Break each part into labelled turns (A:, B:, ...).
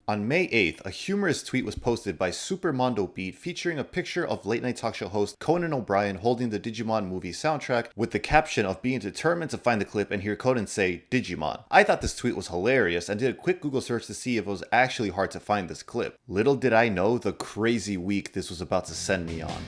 A: On May 8th, a humorous tweet was posted by Supermondo Beat featuring a picture of late night talk show host Conan O'Brien holding the Digimon movie soundtrack with the caption of being determined to find the clip and hear Conan say, Digimon. I thought this tweet was hilarious and did a quick Google search to see if it was actually hard to find this clip. Little did I know the crazy week this was about to send me on.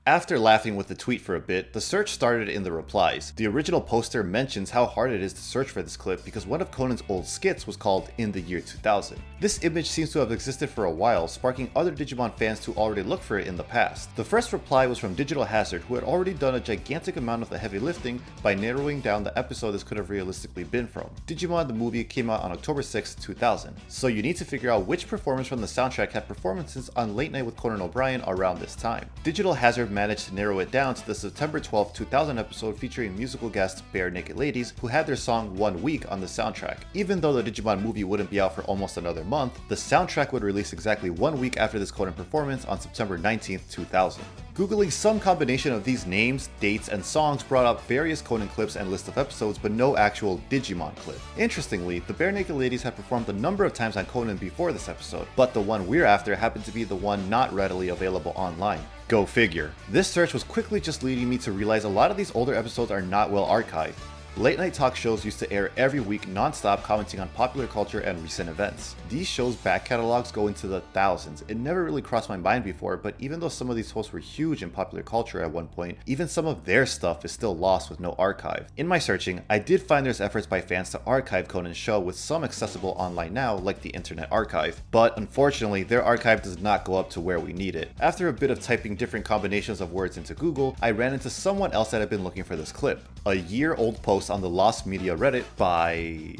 A: After laughing with the tweet for a bit, the search started in the replies. The original poster mentions how hard it is to search for this clip because one of Conan's old skits was called In the Year 2000. This image seems to have existed for a while, sparking other Digimon fans to already look for it in the past. The first reply was from Digital Hazard, who had already done a gigantic amount of the heavy lifting by narrowing down the episode this could have realistically been from. Digimon the movie came out on October 6, 2000, so you need to figure out which performance from the soundtrack had performances on Late Night with Conan O'Brien around this time. Digital Hazard managed to narrow it down to the September 12, 2000 episode featuring musical guest Bare Naked Ladies, who had their song 1 Week on the soundtrack. Even though the Digimon movie wouldn't be out for almost another month, the soundtrack would release exactly 1 week after this Conan performance on September 19, 2000. Googling some combination of these names, dates, and songs brought up various Conan clips and list of episodes, but no actual Digimon clip. Interestingly, the Bare Naked Ladies had performed a number of times on Conan before this episode, but the one we're after happened to be the one not readily available online. Go figure. This search was quickly just leading me to realize a lot of these older episodes are not well archived. Late night talk shows used to air every week non-stop, commenting on popular culture and recent events. These shows' back catalogs go into the thousands. It never really crossed my mind before, but even though some of these hosts were huge in popular culture at one point, even some of their stuff is still lost with no archive. In my searching, I did find there's efforts by fans to archive Conan's show with some accessible online now, like the Internet Archive, but unfortunately their archive does not go up to where we need it. After a bit of typing different combinations of words into Google, I ran into someone else that had been looking for this clip. A year-old post on the Lost Media Reddit by...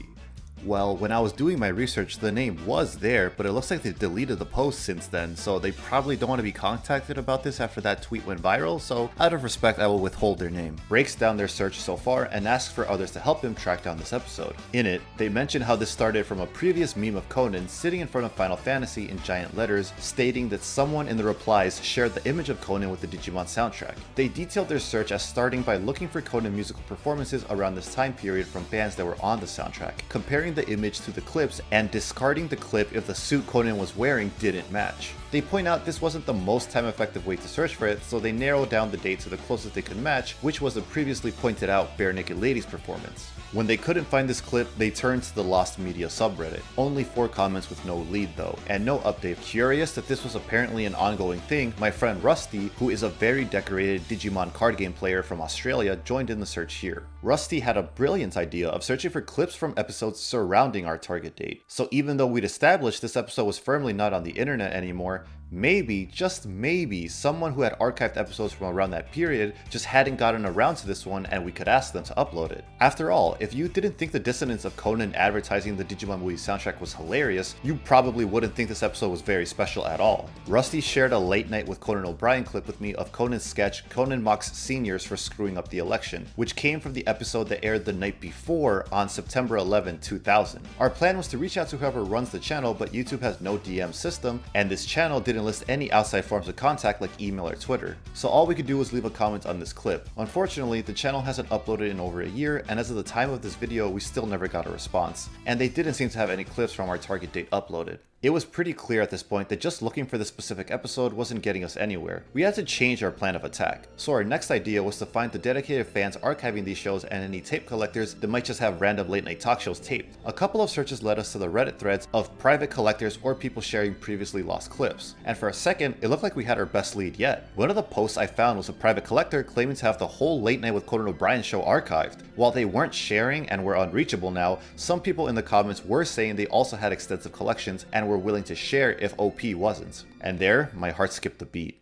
A: Well, when I was doing my research, the name was there, but it looks like they deleted the post since then, so they probably don't want to be contacted about this after that tweet went viral, so out of respect, I will withhold their name. Breaks down their search so far and asks for others to help him track down this episode. In it, they mention how this started from a previous meme of Conan sitting in front of Final Fantasy in giant letters, stating that someone in the replies shared the image of Conan with the Digimon soundtrack. They detailed their search as starting by looking for Conan musical performances around this time period from bands that were on the soundtrack, comparing the image to the clips and discarding the clip if the suit Conan was wearing didn't match. They point out this wasn't the most time effective way to search for it, so they narrowed down the date to the closest they could match, which was the previously pointed out Bare Naked Ladies performance. When they couldn't find this clip, they turned to the Lost Media subreddit. Only 4 comments with no lead though, and no update. Curious that this was apparently an ongoing thing, my friend Rusty, who is a very decorated Digimon card game player from Australia, joined in the search here. Rusty had a brilliant idea of searching for clips from episodes surrounding our target date. So even though we'd established this episode was firmly not on the internet anymore, maybe, just maybe, someone who had archived episodes from around that period just hadn't gotten around to this one and we could ask them to upload it. After all, if you didn't think the dissonance of Conan advertising the Digimon movie soundtrack was hilarious, you probably wouldn't think this episode was very special at all. Rusty shared a Late Night with Conan O'Brien clip with me of Conan's sketch Conan mocks seniors for screwing up the election, which came from the episode that aired the night before on September 11, 2000. Our plan was to reach out to whoever runs the channel, but YouTube has no DM system, and this channel didn't list any outside forms of contact like email or Twitter, so all we could do was leave a comment on this clip. Unfortunately, the channel hasn't uploaded in over a year, and as of the time of this video, we still never got a response, and they didn't seem to have any clips from our target date uploaded. It was pretty clear at this point that just looking for this specific episode wasn't getting us anywhere. We had to change our plan of attack. So our next idea was to find the dedicated fans archiving these shows and any tape collectors that might just have random late night talk shows taped. A couple of searches led us to the Reddit threads of private collectors or people sharing previously lost clips. And for a second, it looked like we had our best lead yet. One of the posts I found was a private collector claiming to have the whole Late Night with Conan O'Brien show archived. While they weren't sharing and were unreachable now, some people in the comments were saying they also had extensive collections and were willing to share if OP wasn't. And there, my heart skipped a beat.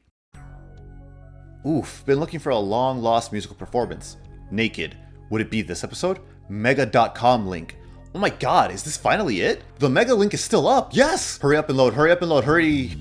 A: Oof, been looking for a long lost musical performance. Naked. Would it be this episode? Mega.com link. Oh my god, is this finally it? The Mega link is still up! Yes! Hurry up and load, hurry up and load, hurry!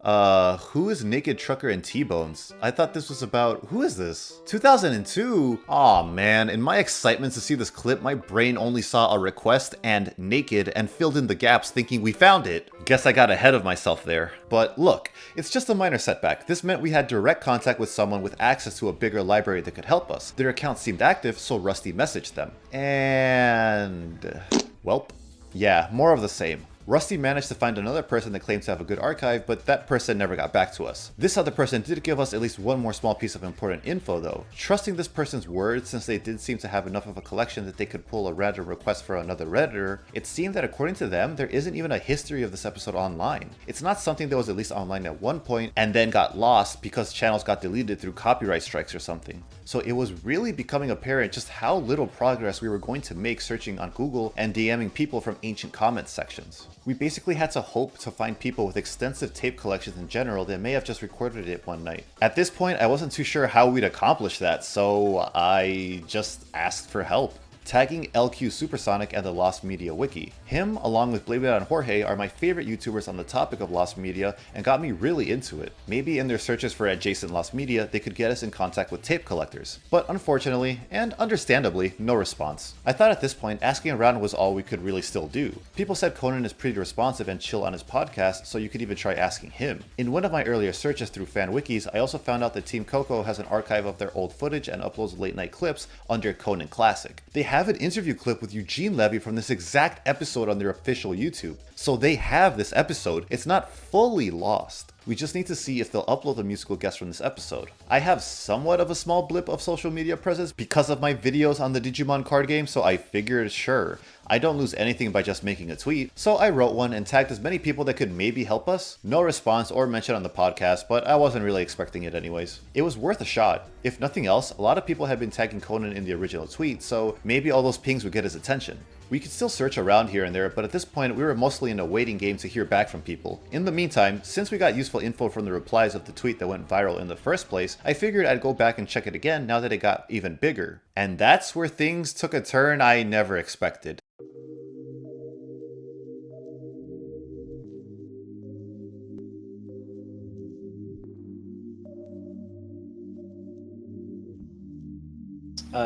A: Who is Naked Trucker and T-Bones? I thought this was about... Who is this? 2002? Aw, man. In my excitement to see this clip, my brain only saw a request and naked and filled in the gaps thinking we found it. Guess I got ahead of myself there. But look, it's just a minor setback. This meant we had direct contact with someone with access to a bigger library that could help us. Their account seemed active, so Rusty messaged them. And... welp. Yeah, more of the same. Rusty managed to find another person that claimed to have a good archive, but that person never got back to us. This other person did give us at least one more small piece of important info though. Trusting this person's word, since they did seem to have enough of a collection that they could pull a random request for another redditor, it seemed that according to them, there isn't even a history of this episode online. It's not something that was at least online at one point and then got lost because channels got deleted through copyright strikes or something. So it was really becoming apparent just how little progress we were going to make searching on Google and DMing people from ancient comment sections. We basically had to hope to find people with extensive tape collections in general that may have just recorded it one night. At this point, I wasn't too sure how we'd accomplish that, so I just asked for help. Tagging LQ Supersonic and the Lost Media Wiki. Him, along with Blame It on Jorge, are my favorite YouTubers on the topic of lost media and got me really into it. Maybe in their searches for adjacent lost media, they could get us in contact with tape collectors. But unfortunately, and understandably, no response. I thought at this point, asking around was all we could really still do. People said Conan is pretty responsive and chill on his podcast, so you could even try asking him. In one of my earlier searches through fan wikis, I also found out that Team Coco has an archive of their old footage and uploads late night clips under Conan Classic. They have an interview clip with Eugene Levy from this exact episode on their official YouTube. So they have this episode. It's not fully lost. We just need to see if they'll upload the musical guest from this episode. I have somewhat of a small blip of social media presence because of my videos on the Digimon card game, so I figured sure, I don't lose anything by just making a tweet. So I wrote one and tagged as many people that could maybe help us. No response or mention on the podcast, but I wasn't really expecting it anyways. It was worth a shot. If nothing else, a lot of people had been tagging Conan in the original tweet, so maybe all those pings would get his attention. We could still search around here and there, but at this point we were mostly in a waiting game to hear back from people. In the meantime, since we got useful info from the replies of the tweet that went viral in the first place, I figured I'd go back and check it again now that it got even bigger. And that's where things took a turn I never expected.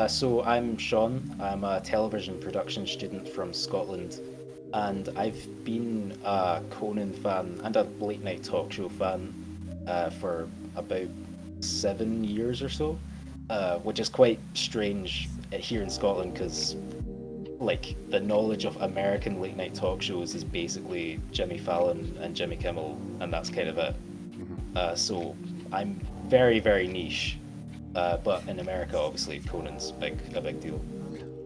B: So I'm Sean. I'm a television production student from Scotland, and I've been a Conan fan and a late night talk show fan for about 7 years or so, which is quite strange here in Scotland because like the knowledge of American late night talk shows is basically Jimmy Fallon and Jimmy Kimmel, and that's kind of it. So I'm very, very niche. But in America, obviously, Conan's a big deal.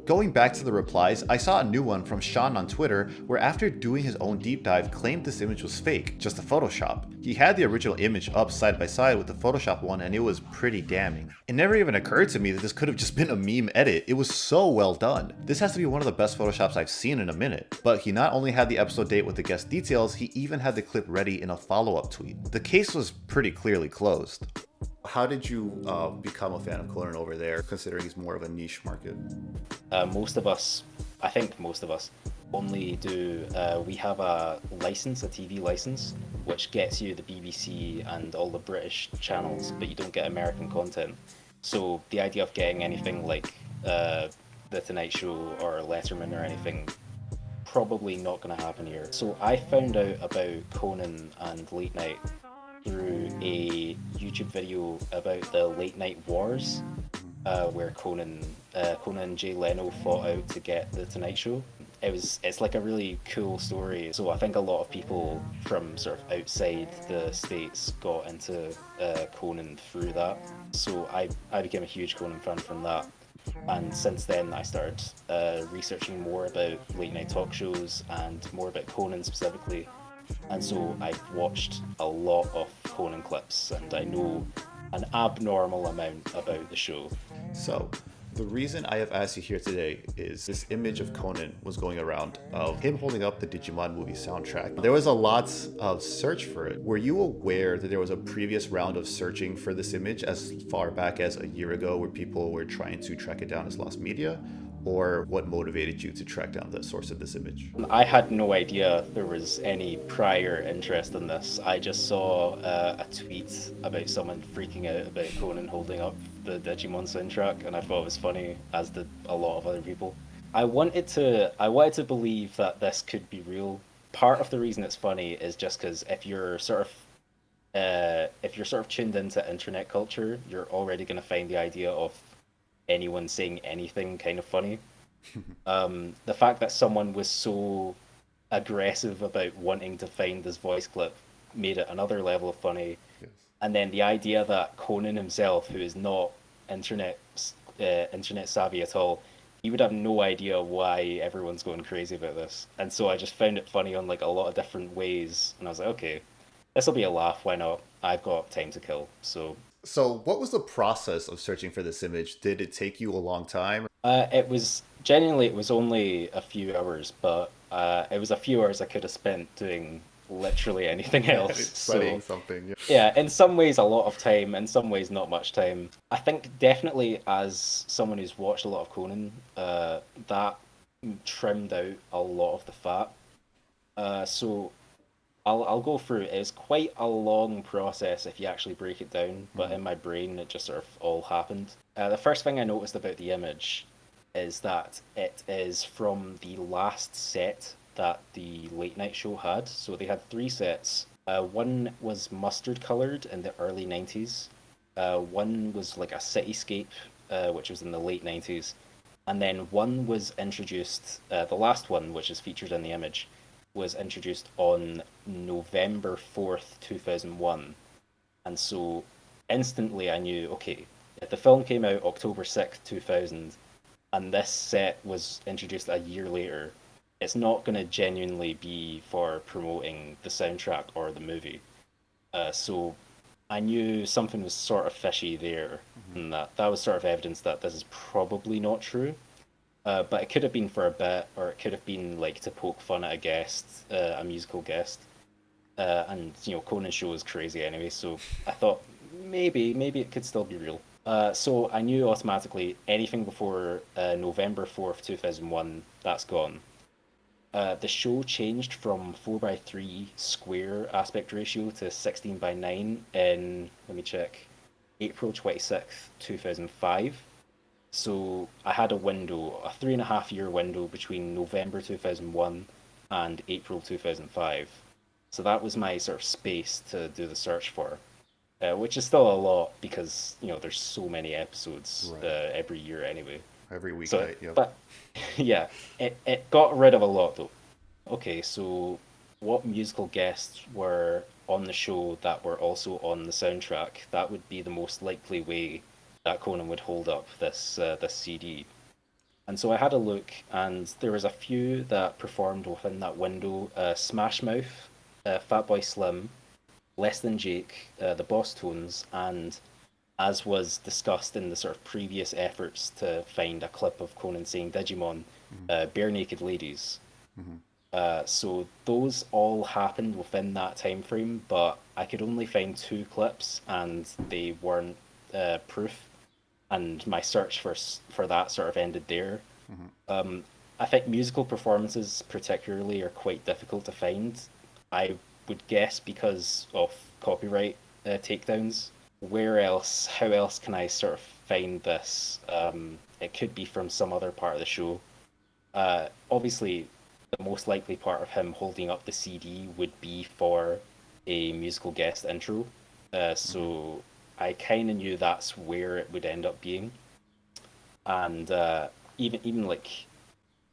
A: Going back to the replies, I saw a new one from Sean on Twitter where after doing his own deep dive claimed this image was fake, just a Photoshop. He had the original image up side by side with the Photoshop one and it was pretty damning. It never even occurred to me that this could have just been a meme edit. It was so well done. This has to be one of the best Photoshops I've seen in a minute. But he not only had the episode date with the guest details, he even had the clip ready in a follow-up tweet. The case was pretty clearly closed. How did you become a fan of Conan over there, considering he's more of a niche market?
B: Most of us, only do, we have a license, a TV license, which gets you the BBC and all the British channels, but you don't get American content. So the idea of getting anything like The Tonight Show or Letterman or anything, probably not going to happen here. So I found out about Conan and late night through a YouTube video about the late night wars, where Conan and Jay Leno fought out to get the Tonight Show. It's like a really cool story. So I think a lot of people from sort of outside the States got into Conan through that. So I became a huge Conan fan from that. And since then I started researching more about late night talk shows and more about Conan specifically. And so I've watched a lot of Conan clips and I know an abnormal amount about the show.
A: So, the reason I have asked you here today is this image of Conan was going around of him holding up the Digimon movie soundtrack. There was a lot of search for it. Were you aware that there was a previous round of searching for this image as far back as a year ago where people were trying to track it down as lost media? or what motivated you to track down the source of this image?
B: I had no idea there was any prior interest in this. I just saw a tweet about someone freaking out about Conan holding up the Digimon soundtrack, and I thought it was funny, as did a lot of other people. I wanted to believe that this could be real. Part of the reason it's funny is just because if you're sort of tuned into internet culture, you're already going to find the idea of anyone saying anything kind of funny. The fact that someone was so aggressive about wanting to find this voice clip made it another level of funny.
A: Yes.
B: And then the idea that Conan himself, who is not internet internet savvy at all, he would have no idea why everyone's going crazy about this. And so I just found it funny on like a lot of different ways, and I was like, okay, this will be a laugh. Why not? I've got time to kill.
A: So, what was the process of searching for this image? Did it take you a long time?
B: It was genuinely, it was only a few hours, but it was a few hours I could have spent doing literally anything else.
A: Studying
B: So
A: something. Yeah.
B: yeah, in some ways a lot of time, in some ways not much time. I think definitely as someone who's watched a lot of Conan, that trimmed out a lot of the fat. So I'll go through. It's quite a long process if you actually break it down, but in my brain it just sort of all happened. The first thing I noticed about the image is that it is from the last set that the late night show had. So they had three sets. One was mustard colored in the early 90s. One was like a cityscape, which was in the late 90s. And then one was introduced, the last one, which is featured in the image, was introduced on November 4th, 2001. And so instantly I knew, okay, if the film came out October 6th, 2000, and this set was introduced a year later, it's not going to genuinely be for promoting the soundtrack or the movie. So I knew something was sort of fishy there, and that was sort of evidence that this is probably not true. But it could have been for a bit, or it could have been like to poke fun at a guest, a musical guest. And you know, Conan's show is crazy anyway, so I thought maybe it could still be real. So I knew automatically anything before November 4th, 2001, that's gone. The show changed from 4:3 square aspect ratio to 16:9 in, let me check, April 26th, 2005. So I had a window, a 3.5 year window between November 2001 and April 2005. So that was my sort of space to do the search for, which is still a lot because, you know, there's so many episodes
A: Right.
B: every year anyway.
A: Every
B: So,
A: weeknight. Yep.
B: but yeah, it got rid of a lot though. Okay, so what musical guests were on the show that were also on the soundtrack? That would be the most likely way that Conan would hold up this CD. And so I had a look, and there was a few that performed within that window: Smash Mouth, Fatboy Slim, Less Than Jake, the Boss Tones, and as was discussed in the sort of previous efforts to find a clip of Conan saying Digimon, Bare Naked Ladies. So those all happened within that time frame, but I could only find two clips, and they weren't proof. And my search for that sort of ended there. I think musical performances, particularly, are quite difficult to find. I would guess because of copyright takedowns. Where else? How else can I sort of find this? It could be from some other part of the show. Obviously, the most likely part of him holding up the CD would be for a musical guest intro. So I kind of knew that's where it would end up being, and even like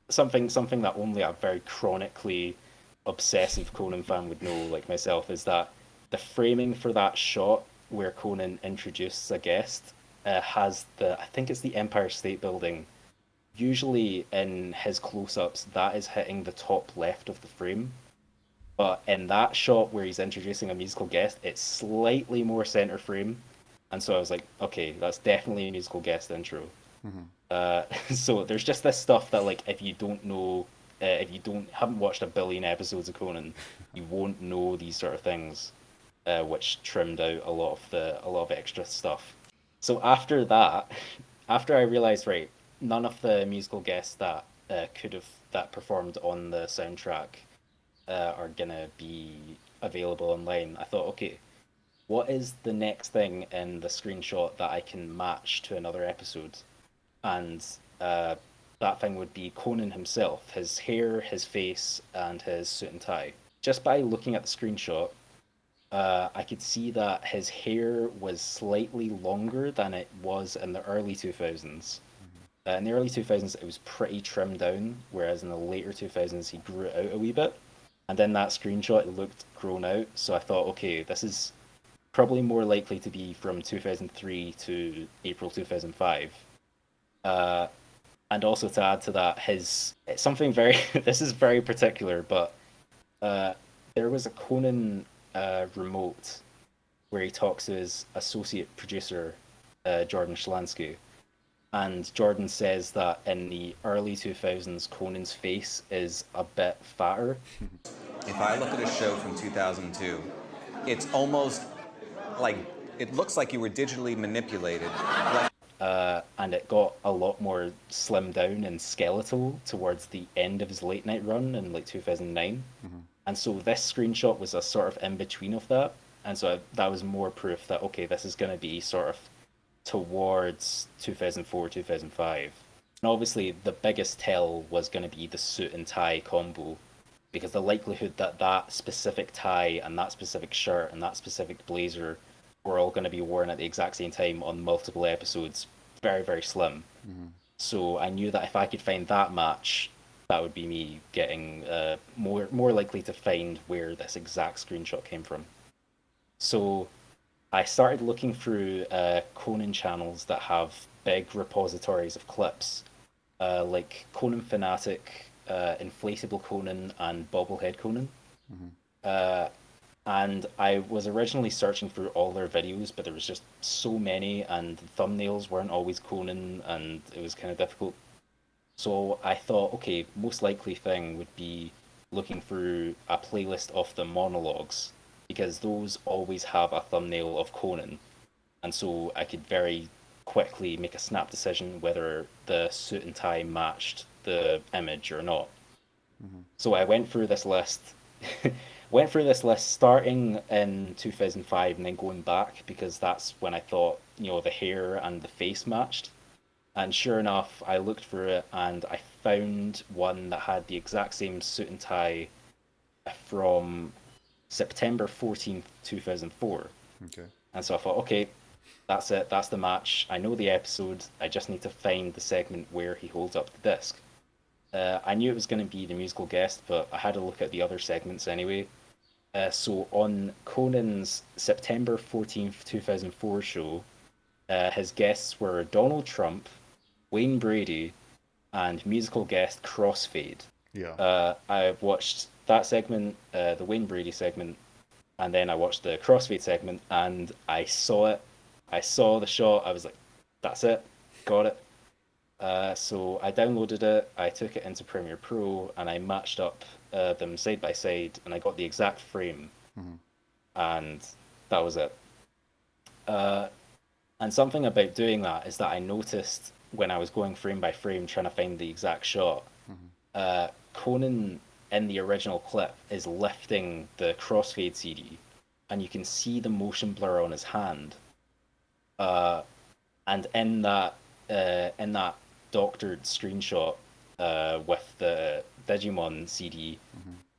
B: something that only a very chronically obsessive Conan fan would know, like myself, is that the framing for that shot where Conan introduces a guest has I think it's the Empire State Building. Usually in his close-ups, that is hitting the top left of the frame. But in that shot where he's introducing a musical guest, it's slightly more center frame. And so I was like, okay, that's definitely a musical guest intro. So there's just this stuff that, like, if you don't know, if you don't haven't watched a billion episodes of Conan, you won't know these sort of things, which trimmed out a lot of extra stuff. So after that, after I realized, right, none of the musical guests that that performed on the soundtrack are gonna be available online. I thought, okay, what is the next thing in the screenshot that I can match to another episode? And that thing would be Conan himself, his hair, his face, and his suit and tie. Just by looking at the screenshot, I could see that his hair was slightly longer than it was in the early 2000s. In the early 2000s, it was pretty trimmed down, whereas in the later 2000s, he grew it out a wee bit. And in that screenshot, it looked grown out. So I thought, okay, this is probably more likely to be from 2003 to April 2005. Uh, and also to add to that, his it's something very this is very particular, but uh, there was a Conan remote where he talks to his associate producer, Jordan Schlansky, and Jordan says that in the early 2000s, Conan's face is a bit fatter.
C: If I look at a show from 2002, it's almost like it looks like you were digitally manipulated. Like,
B: And it got a lot more slimmed down and skeletal towards the end of his late night run in like 2009. And so this screenshot was a sort of in between of that. And so that was more proof that, okay, this is going to be sort of towards 2004, 2005. And obviously, the biggest tell was going to be the suit and tie combo, because the likelihood that that specific tie and that specific shirt and that specific blazer were all going to be worn at the exact same time on multiple episodes, very, very slim. So I knew that if I could find that match, that would be me getting more likely to find where this exact screenshot came from. So I started looking through Conan channels that have big repositories of clips, like Conan Fanatic, Inflatable Conan, and Bobblehead Conan. Uh, and I was originally searching through all their videos, but there was just so many, and the thumbnails weren't always Conan, and it was kind of difficult. So I thought, okay, most likely thing would be looking through a playlist of the monologues, because those always have a thumbnail of Conan. And so I could very quickly make a snap decision whether the suit and tie matched the image or not. So I went through this list, starting in 2005 and then going back because that's when I thought, the hair and the face matched. And sure enough, I looked through it and I found one that had the exact same suit and tie from September 14th, 2004.
A: Okay.
B: And so I thought, okay, that's it. That's the match. I know the episode. I just need to find the segment where he holds up the disc. I knew it was going to be the musical guest, but I had a look at the other segments anyway. So on Conan's September 14th, 2004 show, his guests were Donald Trump, Wayne Brady, and musical guest Crossfade.
A: Yeah.
B: I watched that segment, the Wayne Brady segment, and then I watched the Crossfade segment, and I saw it. I saw the shot. I was like, "That's it, got it." So I downloaded it. I took it into Premiere Pro, and I matched up them side by side, and I got the exact frame, and that was it. And something about doing that is that I noticed when I was going frame by frame trying to find the exact shot, Conan in the original clip is lifting the Crossfade CD, and you can see the motion blur on his hand. And in that doctored screenshot with the Digimon CD,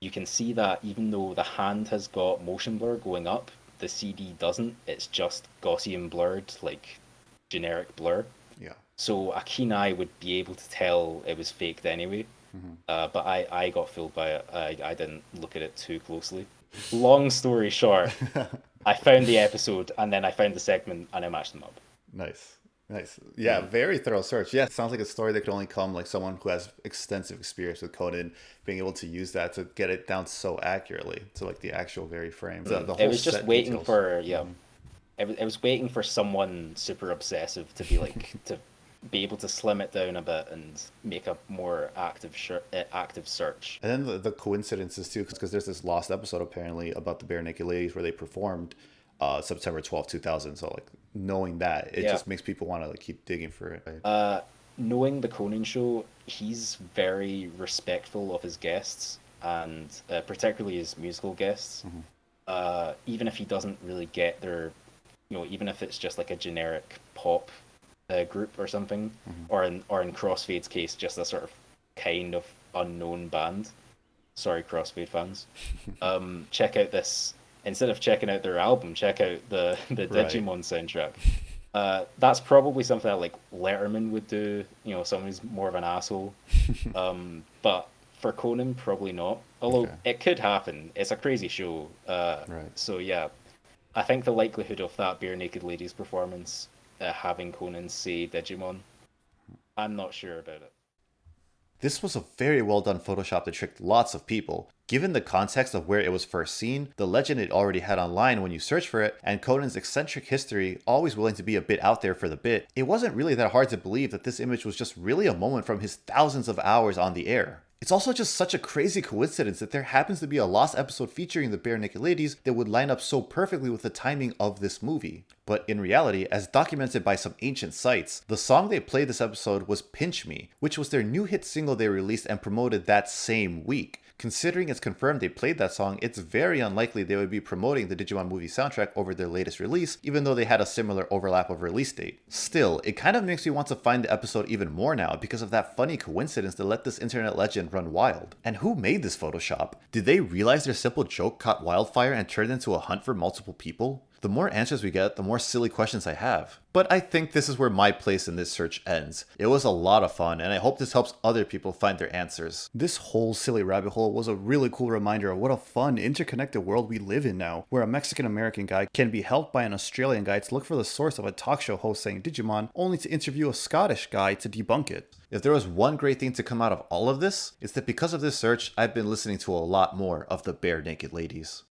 B: you can see that even though the hand has got motion blur going up, the CD doesn't. It's just Gaussian blurred, like generic blur.
A: Yeah.
B: So a keen eye would be able to tell it was faked anyway. But I got fooled by it. I didn't look at it too closely. Long story short, I found the episode and then I found the segment and I matched them up.
A: Nice. Nice. Yeah, very thorough search. Yeah, it sounds like a story that could only come like someone who has extensive experience with Conan being able to use that to get it down so accurately to like the actual very frame. The whole
B: It was just
A: set
B: waiting
A: details.
B: for it was waiting for someone super obsessive to be like to be able to slim it down a bit and make a more active search.
A: And then the coincidences too, because there's this lost episode apparently about the Bare Naked Ladies where they performed September 12th, 2000. So like knowing that, it just makes people want to like keep digging for it. Right?
B: knowing the Conan show, he's very respectful of his guests, and particularly his musical guests. Even if he doesn't really get their, even if it's just like a generic pop group or something, or in Crossfade's case, just a sort of kind of unknown band. Sorry, Crossfade fans. Check out this. Instead of checking out their album, check out the Digimon soundtrack. That's probably something that like Letterman would do. Someone who's more of an asshole. But for Conan, probably not. Although it could happen. It's a crazy show. So yeah, I think the likelihood of that Bare Naked Ladies performance having Conan say Digimon, I'm not sure about it.
A: This was a very well done Photoshop that tricked lots of people. Given the context of where it was first seen, the legend it already had online when you search for it, and Conan's eccentric history, always willing to be a bit out there for the bit, it wasn't really that hard to believe that this image was just really a moment from his thousands of hours on the air. It's also just such a crazy coincidence that there happens to be a Lost episode featuring the Bare Naked Ladies that would line up so perfectly with the timing of this movie. But in reality, as documented by some ancient sites, the song they played this episode was Pinch Me, which was their new hit single they released and promoted that same week. Considering it's confirmed they played that song, it's very unlikely they would be promoting the Digimon movie soundtrack over their latest release, even though they had a similar overlap of release date. Still, it kind of makes me want to find the episode even more now because of that funny coincidence that let this internet legend run wild. And who made this Photoshop? Did they realize their simple joke caught wildfire and turned into a hunt for multiple people? The more answers we get, the more silly questions I have. But I think this is where my place in this search ends. It was a lot of fun, and I hope this helps other people find their answers. This whole silly rabbit hole was a really cool reminder of what a fun, interconnected world we live in now, where a Mexican-American guy can be helped by an Australian guy to look for the source of a talk show host saying Digimon, only to interview a Scottish guy to debunk it. If there was one great thing to come out of all of this, it's that because of this search, I've been listening to a lot more of the Bare Naked Ladies.